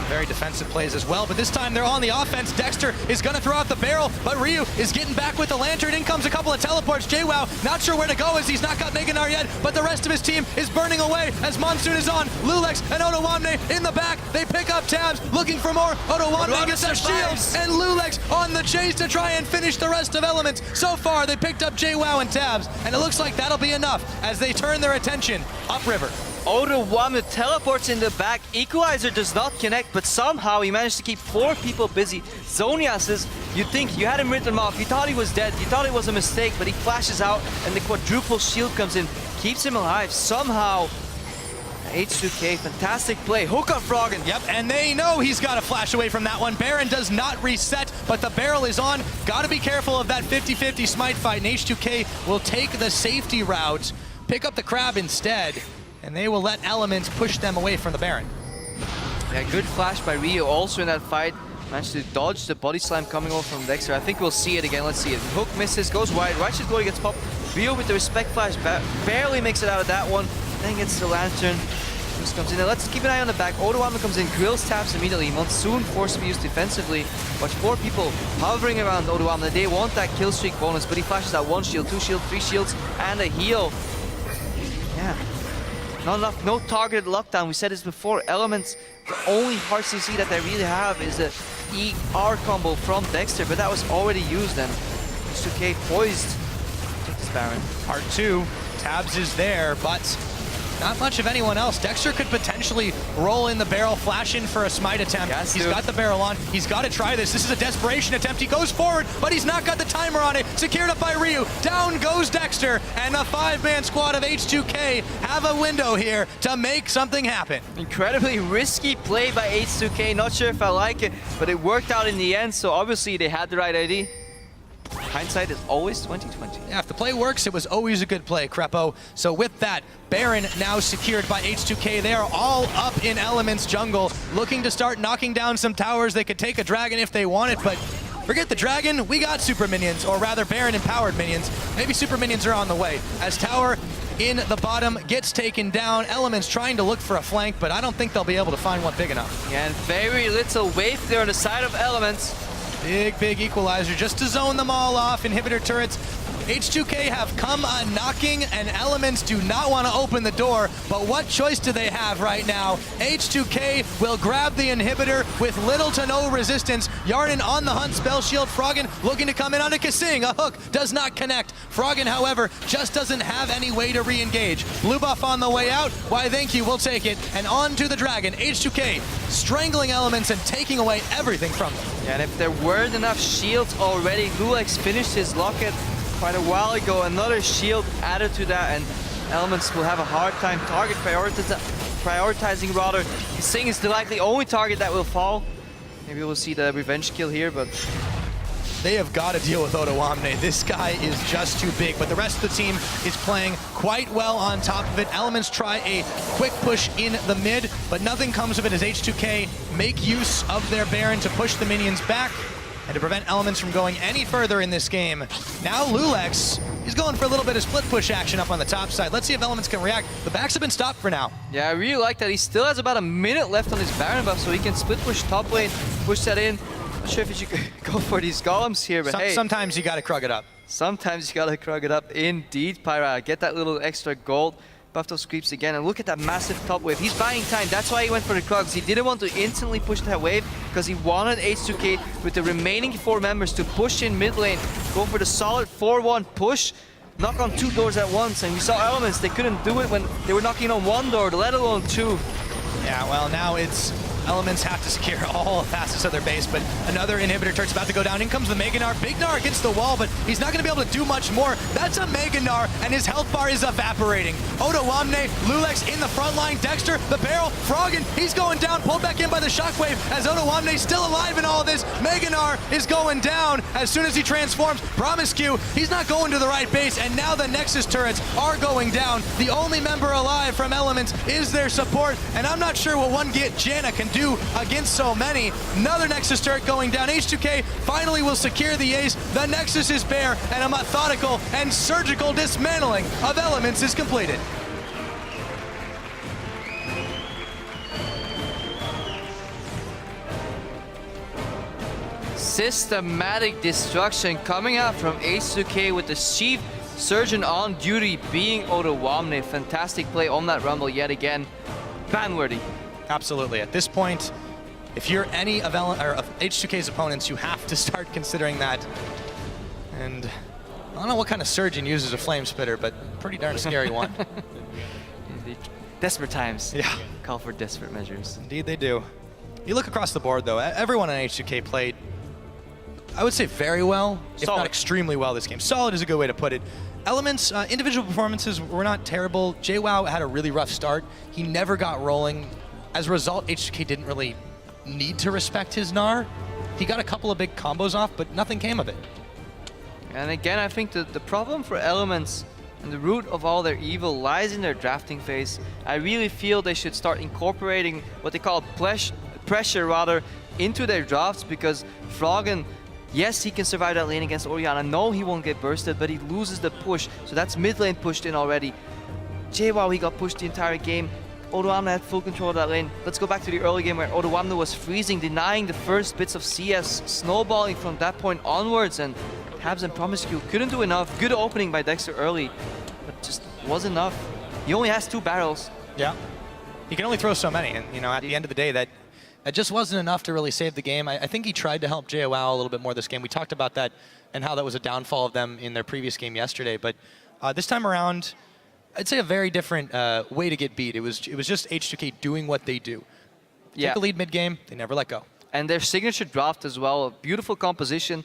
Very defensive plays as well, but this time they're on the offense. Dexter is going to throw out the barrel, but Ryu is getting back with the lantern. In comes a couple of teleports. JWoww not sure where to go as he's not got Mega Gnar yet, but the rest of his team is burning away as Monsoon is on. Lulex and Otawamne in the back. They pick up Tabs, looking for more. Otawamne gets a shield, and Lulex on the chase to try and finish the rest of Elements. So far, they picked up JWoww and Tabs, and it looks like that'll be enough as they turn their attention upriver. Otawamne teleports in the back. Equalizer does not connect, but somehow he managed to keep 4 people busy. Zonia says, you'd think you had him written off. You thought he was dead. You thought it was a mistake, but he flashes out and the quadruple shield comes in, keeps him alive. Somehow, H2K, fantastic play. Hook on Froggen. Yep, and they know he's got to flash away from that one. Baron does not reset, but the barrel is on. Got to be careful of that 50-50 smite fight, and H2K will take the safety route, pick up the crab instead, and they will let Elements push them away from the Baron. Yeah, good flash by Ryu also in that fight. Managed to dodge the body slam coming over from Dexter. I think we'll see it again. Let's see it. Hook misses, goes wide. Righteous Glory gets popped. Ryu with the respect flash barely makes it out of that one. Then gets the lantern. Just comes in there. Let's keep an eye on the back. Otawamne comes in, grills Tabs immediately. Monsoon forced to be used defensively. Watch 4 people hovering around Otawamne. They want that kill streak bonus, but he flashes out 1 shield, 2 shield, 3 shields, and a heal. Yeah. Not enough, no targeted lockdown. We said this before. Elements, the only hard CC that they really have is the ER combo from Dexter, but that was already used and H2K poised to take this Baron. Part 2, Tabs is there, but not much of anyone else. Dexter could potentially roll in the barrel, flash in for a smite attempt. He's got the barrel on. He's got to try this. This is a desperation attempt. He goes forward, but he's not got the timer on it. Secured up by Ryu. Down goes Dexter, and the 5-man squad of H2K have a window here to make something happen. Incredibly risky play by H2K. Not sure if I like it, but it worked out in the end, so obviously they had the right idea. Hindsight is always 2020. Yeah, if the play works, it was always a good play, Crepo. So with that, Baron now secured by H2K. They are all up in Elements jungle, looking to start knocking down some towers. They could take a dragon if they wanted, but forget the dragon. We got super minions, or rather Baron-empowered minions. Maybe super minions are on the way. As tower in the bottom gets taken down, Elements trying to look for a flank, but I don't think they'll be able to find one big enough. Yeah, and very little wave there on the side of Elements. Big equalizer just to zone them all off. Inhibitor turrets. H2K have come a-knocking, and Elements do not want to open the door, but what choice do they have right now? H2K will grab the inhibitor with little to no resistance. Yarden on the hunt, spell shield. Froggen looking to come in on a Kasing. A hook does not connect. Froggen, however, just doesn't have any way to re-engage. Blue buff on the way out. Why, thank you, we'll take it. And on to the dragon. H2K strangling Elements and taking away everything from them. Yeah, and if there weren't enough shields already, Lulex finished his locket quite a while ago. Another shield added to that, and Elements will have a hard time target prioritizing rather. Sing is the likely only target that will fall. Maybe we'll see the revenge kill here, but they have got to deal with Otawamne. This guy is just too big, but the rest of the team is playing quite well on top of it. Elements try a quick push in the mid, but nothing comes of it as H2K make use of their Baron to push the minions back and to prevent Elements from going any further in this game. Now Lulex, he's going for a little bit of split push action up on the top side. Let's see if Elements can react. The backs have been stopped for now. Yeah, I really like that. He still has about a minute left on his Baron buff, so he can split push top lane, push that in. Not sure if he should go for these golems here, but hey. Sometimes you gotta krug it up. Sometimes you gotta krug it up. Indeed, Pyra. Get that little extra gold. Buff those creeps again, and look at that massive top wave. He's buying time. That's why he went for the Krugs. He didn't want to instantly push that wave because he wanted H2K with the remaining 4 members to push in mid lane, go for the solid 4-1 push, knock on 2 doors at once. And we saw Elements, they couldn't do it when they were knocking on 1 door, let alone 2. Yeah, well, now it's Elements have to secure all facets of their base, but another inhibitor turret's about to go down. In comes the Mega Gnar. Big Gnar against the wall, but he's not going to be able to do much more. That's a Mega Gnar, and his health bar is evaporating. Otawamne, Lulex in the front line. Dexter, the barrel, Froggen, he's going down, pulled back in by the shockwave as Otawamne's still alive in all of this. Mega Gnar is going down as soon as he transforms. Promiscu, he's not going to the right base, and now the Nexus turrets are going down. The only member alive from Elements is their support, and I'm not sure what one Janna can do against so many. Another Nexus turret going down. H2K finally will secure the ace. The Nexus is bare, and a methodical and surgical dismantling of Elements is completed. Systematic destruction coming out from H2K with the Chief Surgeon on duty being Odoamne. Fantastic play on that Rumble yet again. Ban-worthy. Absolutely. At this point, if you're any of H2K's opponents, you have to start considering that. And I don't know what kind of surgeon uses a flame spitter, but pretty darn scary one. Desperate times. Yeah. Call for desperate measures. Indeed they do. You look across the board, though. Everyone on H2K played, I would say, very well, if not extremely well this game. Solid is a good way to put it. Elements, individual performances were not terrible. JWoww had a really rough start. He never got rolling. As a result, H2K didn't really need to respect his Gnar. He got a couple of big combos off, but nothing came of it. And again, I think the problem for Elements and the root of all their evil lies in their drafting phase. I really feel they should start incorporating what they call pressure rather into their drafts, because Froggen, yes, he can survive that lane against Orianna. No, he won't get bursted, but he loses the push. So that's mid lane pushed in already. JWoww, he got pushed the entire game. Odoamne had full control of that lane. Let's go back to the early game where Odoamne was freezing, denying the first bits of CS, snowballing from that point onwards, and Habs and Promiscu couldn't do enough. Good opening by Dexter early, but just wasn't enough. He only has 2 barrels. Yeah. He can only throw so many, and at the end of the day, that just wasn't enough to really save the game. I think he tried to help JWoww a little bit more this game. We talked about that and how that was a downfall of them in their previous game yesterday. But this time around, I'd say a very different way to get beat. It was just H2K doing what they do. Yeah. Take a lead mid-game, they never let go. And their signature draft as well, a beautiful composition.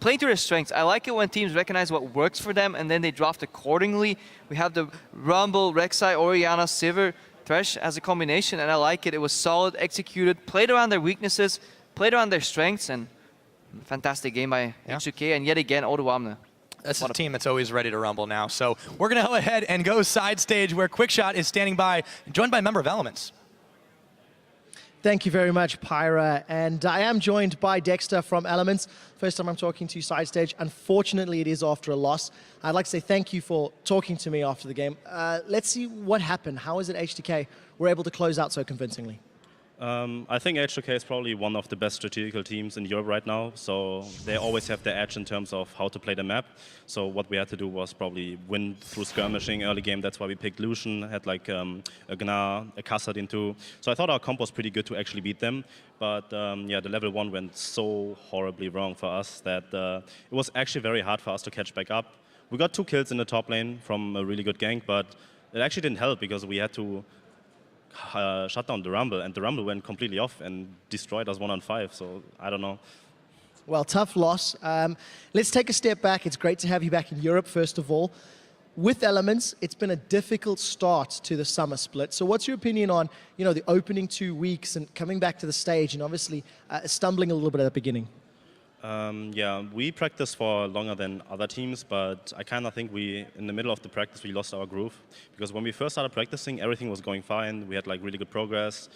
Playing to their strengths. I like it when teams recognize what works for them and then they draft accordingly. We have the Rumble, Rek'Sai, Orianna, Sivir, Thresh as a combination, and I like it. It was solid, executed, played around their weaknesses, played around their strengths, and fantastic game by H2K, and yet again, Odoamne. That's a team that's always ready to rumble now. So we're going to go ahead and go side stage where Quickshot is standing by, joined by a member of Elements. Thank you very much, Pyra. And I am joined by Dexter from Elements. First time I'm talking to you side stage. Unfortunately, it is after a loss. I'd like to say thank you for talking to me after the game. Let's see what happened. How is it H2K were able to close out so convincingly? I think H2K is probably one of the best strategical teams in Europe right now, so they always have the edge in terms of how to play the map. So what we had to do was probably win through skirmishing early game. That's why we picked Lucian, had like a Gnar, a Kassadin too. So I thought our comp was pretty good to actually beat them. But yeah, the level 1 went so horribly wrong for us that it was actually very hard for us to catch back up. We got 2 kills in the top lane from a really good gank, but it actually didn't help because we had to shut down the Rumble, and the Rumble went completely off and destroyed us 1-on-5, so I don't know. Well, tough loss. Let's take a step back. It's great to have you back in Europe, first of all. With Elements, it's been a difficult start to the summer split. So what's your opinion on, the opening 2 weeks and coming back to the stage and obviously stumbling a little bit at the beginning? Yeah, we practiced for longer than other teams, but I kind of think in the middle of the practice, we lost our groove. Because when we first started practicing, everything was going fine. We had like really good progress.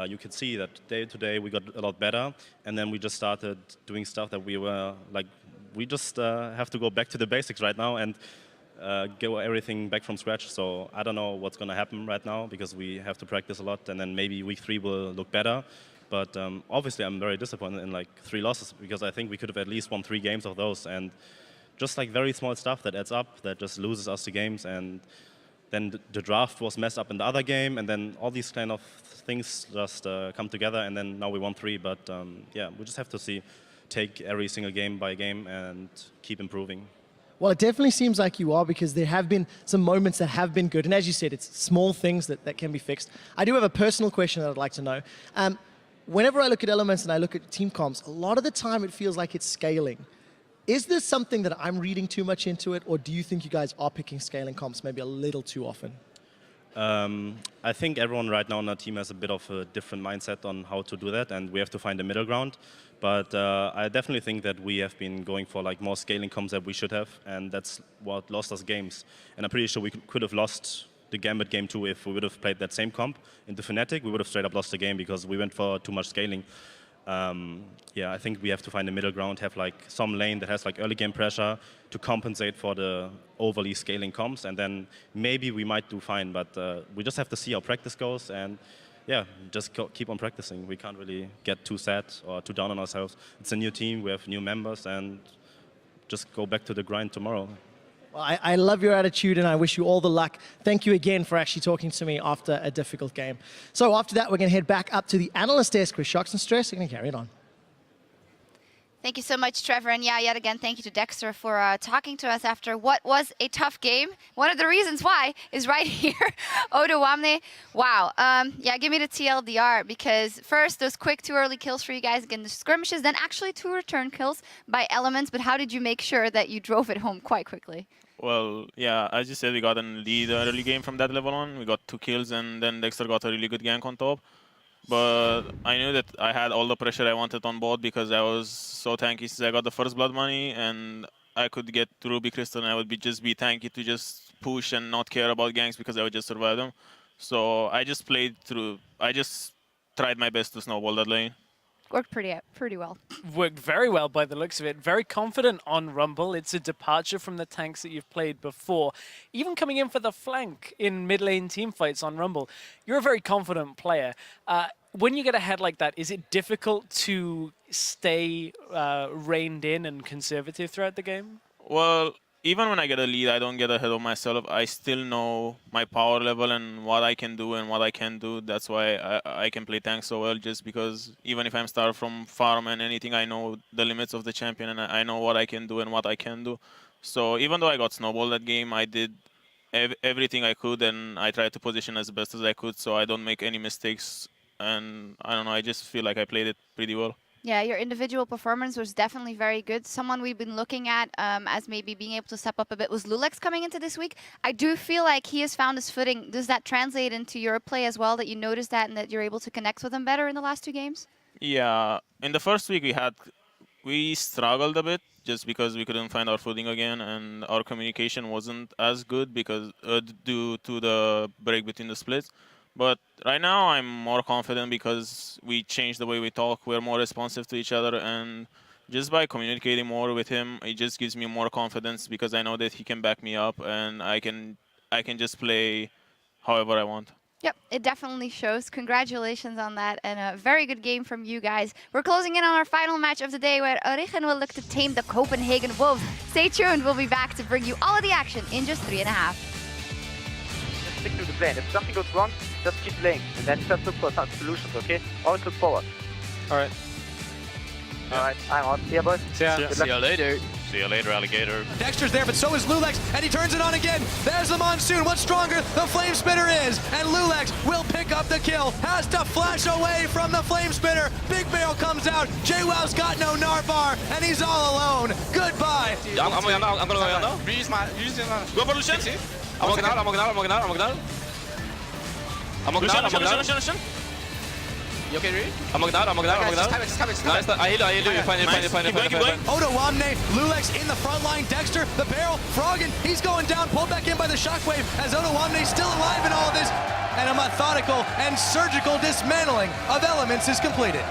You could see that day to day we got a lot better. And then we just started doing stuff that we were like, we just have to go back to the basics right now and go everything back from scratch. So I don't know what's going to happen right now because we have to practice a lot, and then maybe week 3 will look better. But obviously, I'm very disappointed in like 3 losses because I think we could have at least won 3 games of those, and just like very small stuff that adds up that just loses us the games. And then the draft was messed up in the other game, and then all these kind of things just come together, and then now we won 3. But yeah, we just have to take every single game by game and keep improving. Well, it definitely seems like you are, because there have been some moments that have been good. And as you said, it's small things that can be fixed. I do have a personal question that I'd like to know. Whenever I look at Elements and I look at team comps, a lot of the time it feels like it's scaling. Is this something that I'm reading too much into it, or do you think you guys are picking scaling comps maybe a little too often? I think everyone right now on our team has a bit of a different mindset on how to do that, and we have to find a middle ground. But I definitely think that we have been going for like more scaling comps that we should have, and that's what lost us games. And I'm pretty sure we could have lost the Gambit game too if we would have played that same comp into Fnatic. We would have straight up lost the game because we went for too much scaling. Yeah, I think we have to find a middle ground, have like some lane that has like early game pressure to compensate for the overly scaling comps, and then maybe we might do fine, but we just have to see how practice goes, and yeah, just keep on practicing. We can't really get too sad or too down on ourselves. It's a new team, we have new members, and just go back to the grind tomorrow. Well, I love your attitude, and I wish you all the luck. Thank you again for actually talking to me after a difficult game. So after that, we're going to head back up to the analyst desk with Shocks and Stress. We're going to carry it on. Thank you so much, Trevor. And yeah, yet again, thank you to Dexter for talking to us after what was a tough game. One of the reasons why is right here. Odoamne, wow. Yeah, give me the TLDR, because first, those quick 2 early kills for you guys against the skirmishes, then actually 2 return kills by Elements. But how did you make sure that you drove it home quite quickly? Well, yeah, as you said, we got a lead early game from that level on. We got 2 kills, and then Dexter got a really good gank on top. But I knew that I had all the pressure I wanted on bot because I was so tanky since I got the first blood money, and I could get to Ruby Crystal and I would just be tanky to just push and not care about ganks because I would just survive them. So I just played through, I just tried my best to snowball that lane. Worked pretty well. Worked very well by the looks of it. Very confident on Rumble. It's a departure from the tanks that you've played before. Even coming in for the flank in mid lane team fights on Rumble, you're a very confident player. When you get ahead like that, is it difficult to stay reined in and conservative throughout the game? Well, even when I get a lead, I don't get ahead of myself. I still know my power level and what I can do and what I can do. That's why I can play tank so well, just because even if I'm started from farm and anything, I know the limits of the champion and I know what I can do and what I can do. So even though I got snowballed that game, I did everything I could and I tried to position as best as I could so I don't make any mistakes. And I don't know, I just feel like I played it pretty well. Yeah, your individual performance was definitely very good. Someone we've been looking at as maybe being able to step up a bit was Lulex coming into this week. I do feel like he has found his footing. Does that translate into your play as well, that you noticed that and that you're able to connect with him better in the last 2 games? Yeah, in the first week we struggled a bit just because we couldn't find our footing again and our communication wasn't as good because due to the break between the splits. But right now I'm more confident because we changed the way we talk. We're more responsive to each other, and just by communicating more with him, it just gives me more confidence because I know that he can back me up and I can just play however I want. Yep, it definitely shows. Congratulations on that, and a very good game from you guys. We're closing in on our final match of the day where Origen will look to tame the Copenhagen Wolves. Stay tuned, we'll be back to bring you all of the action in just 3.5. Stick to the plan. If something goes wrong, just keep playing, and then just look for some solutions, okay? Always look forward. Alright. Alright, I'm out. See ya, boys. See ya. Good See luck. you later. See you later, alligator. Dexter's there, but so is Lulex, and he turns it on again. There's the Monsoon. What's stronger? The Flame Spitter is, and Lulex will pick up the kill. Has to flash away from the Flame Spitter. Big Barrel comes out. JWoww's got no Narvar, and he's all alone. Goodbye. I'm gonna go now. Use my. Go for Lucian. I'm walking out. Lucian. You okay, Rui? I'm walking out. Just come. Nice. I heal you. Fine. Keep going. Odoamne, Lulex in the front line. Dexter, the barrel, Froggen, he's going down, pulled back in by the shockwave as Odoamne's still alive in all of this. And a methodical and surgical dismantling of Elements is completed.